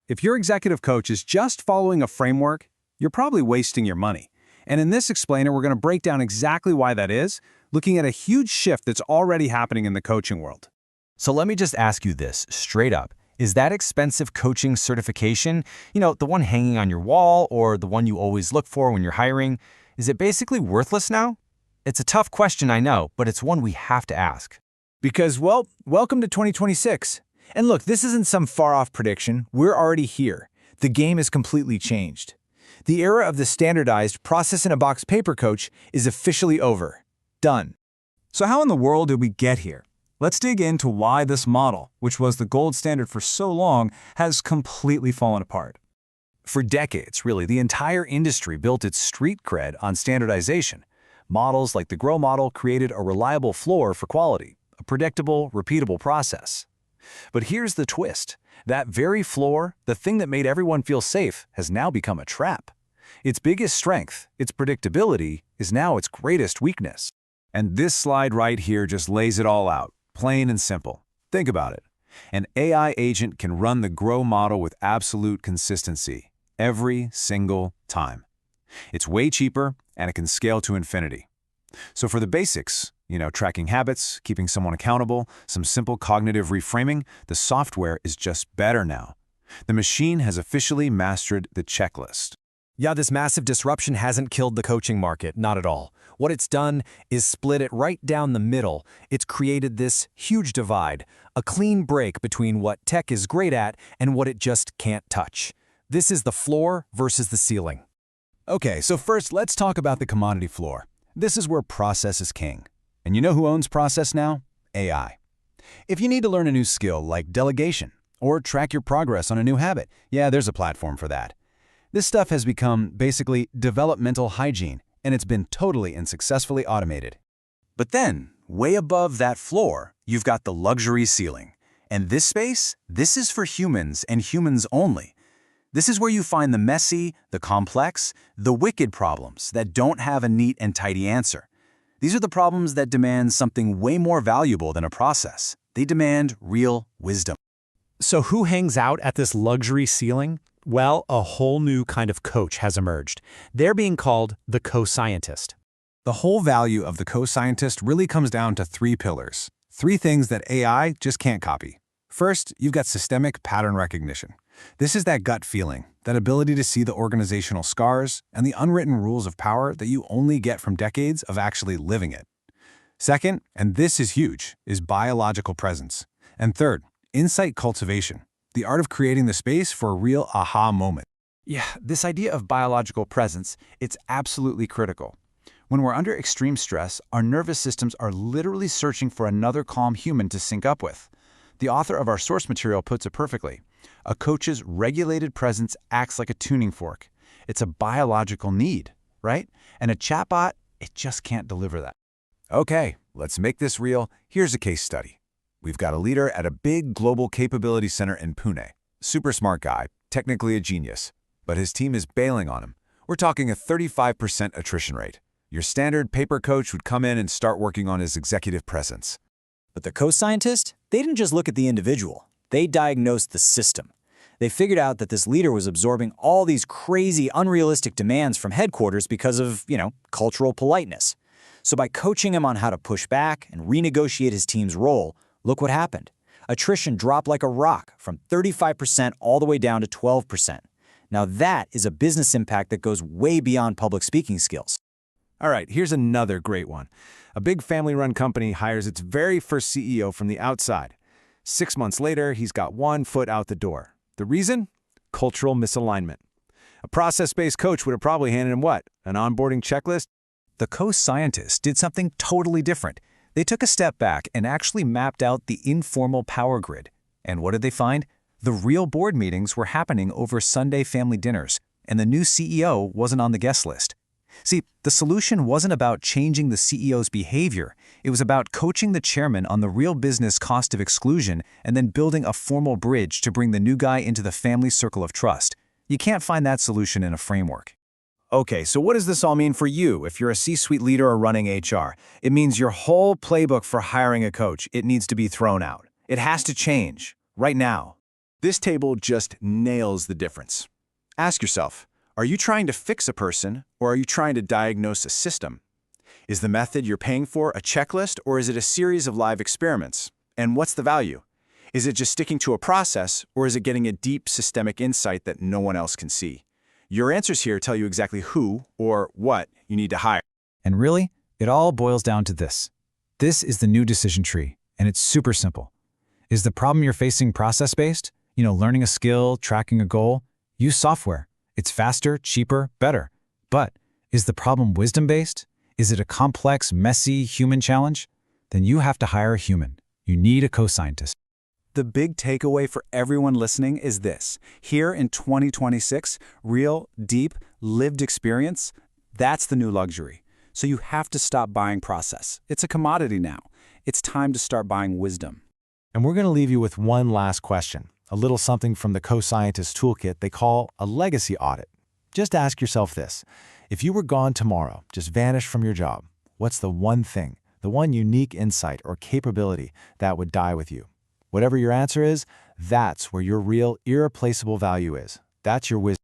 If your executive coach is just following a framework, you're probably wasting your money. And in this explainer, we're going to break down exactly why that is, looking at a huge shift that's already happening in the coaching world. So let me just ask you this straight up. Is that expensive coaching certification, the one hanging on your wall or the one you always look for when you're hiring, is it basically worthless now? It's a tough question, I know, but it's one we have to ask. Because, well, welcome to 2026. And look, this isn't some far-off prediction. We're already here. The game is completely changed. The era of the standardized process-in-a-box paper coach is officially over. Done. So how in the world did we get here? Let's dig into why this model, which was the gold standard for so long, has completely fallen apart. For decades, really, the entire industry built its street cred on standardization. Models like the GROW model created a reliable floor for quality, a predictable, repeatable process. But here's the twist. That very floor, the thing that made everyone feel safe, has now become a trap. Its biggest strength, its predictability, is now its greatest weakness. And this slide right here just lays it all out, plain and simple. Think about it. An AI agent can run the GROW model with absolute consistency, every single time. It's way cheaper, and it can scale to infinity. So for the basics, tracking habits, keeping someone accountable, some simple cognitive reframing, the software is just better now. The machine has officially mastered the checklist. Yeah, this massive disruption hasn't killed the coaching market, not at all. What it's done is split it right down the middle. It's created this huge divide, a clean break between what tech is great at and what it just can't touch. This is the floor versus the ceiling. Okay, so first let's talk about the commodity floor. This is where process is king. And you know who owns process now? AI. If you need to learn a new skill like delegation or track your progress on a new habit, yeah, there's a platform for that. This stuff has become basically developmental hygiene, and it's been totally and successfully automated. But then, way above that floor, you've got the luxury ceiling. And this space, this is for humans and humans only. This is where you find the messy, the complex, the wicked problems that don't have a neat and tidy answer. These are the problems that demand something way more valuable than a process. They demand real wisdom. So who hangs out at this luxury ceiling? Well, a whole new kind of coach has emerged. They're being called the co-scientist. The whole value of the co-scientist really comes down to three pillars. Three things that AI just can't copy. First, you've got systemic pattern recognition. This is that gut feeling, that ability to see the organizational scars and the unwritten rules of power that you only get from decades of actually living it. Second, and this is huge, is biological presence. And third, insight cultivation, the art of creating the space for a real aha moment. Yeah, this idea of biological presence, it's absolutely critical. When we're under extreme stress, our nervous systems are literally searching for another calm human to sync up with. The author of our source material puts it perfectly. A coach's regulated presence acts like a tuning fork. It's a biological need, right? And a chatbot, it just can't deliver that. Okay, let's make this real. Here's a case study. We've got a leader at a big global capability center in Pune. Super smart guy, technically a genius, but his team is bailing on him. We're talking a 35% attrition rate. Your standard paper coach would come in and start working on his executive presence. But the co-scientist, they didn't just look at the individual. They diagnosed the system. They figured out that this leader was absorbing all these crazy, unrealistic demands from headquarters because of, cultural politeness. So by coaching him on how to push back and renegotiate his team's role, look what happened. Attrition dropped like a rock from 35% all the way down to 12%. Now that is a business impact that goes way beyond public speaking skills. All right, here's another great one. A big family-run company hires its very first CEO from the outside. 6 months later, he's got one foot out the door. The reason? Cultural misalignment. A process-based coach would have probably handed him what? An onboarding checklist? The co-scientists did something totally different. They took a step back and actually mapped out the informal power grid. And what did they find? The real board meetings were happening over Sunday family dinners, and the new CEO wasn't on the guest list. See, the solution wasn't about changing the CEO's behavior. It was about coaching the chairman on the real business cost of exclusion and then building a formal bridge to bring the new guy into the family circle of trust. You can't find that solution in a framework. Okay, so what does this all mean for you if you're a C-suite leader or running HR? It means your whole playbook for hiring a coach, it needs to be thrown out. It has to change, right now. This table just nails the difference. Ask yourself, are you trying to fix a person or are you trying to diagnose a system? Is the method you're paying for a checklist or is it a series of live experiments? And what's the value? Is it just sticking to a process or is it getting a deep systemic insight that no one else can see? Your answers here tell you exactly who or what you need to hire. And really, it all boils down to this. This is the new decision tree, and it's super simple. Is the problem you're facing process-based? Learning a skill, tracking a goal? Use software. It's faster, cheaper, better. But is the problem wisdom-based? Is it a complex, messy human challenge? Then you have to hire a human. You need a co-scientist. The big takeaway for everyone listening is this. Here in 2026, real, deep, lived experience, that's the new luxury. So you have to stop buying process. It's a commodity now. It's time to start buying wisdom. And we're going to leave you with one last question, a little something from the co-scientist toolkit they call a legacy audit. Just ask yourself this. If you were gone tomorrow, just vanished from your job, what's the one thing, the one unique insight or capability that would die with you? Whatever your answer is, that's where your real irreplaceable value is. That's your wisdom.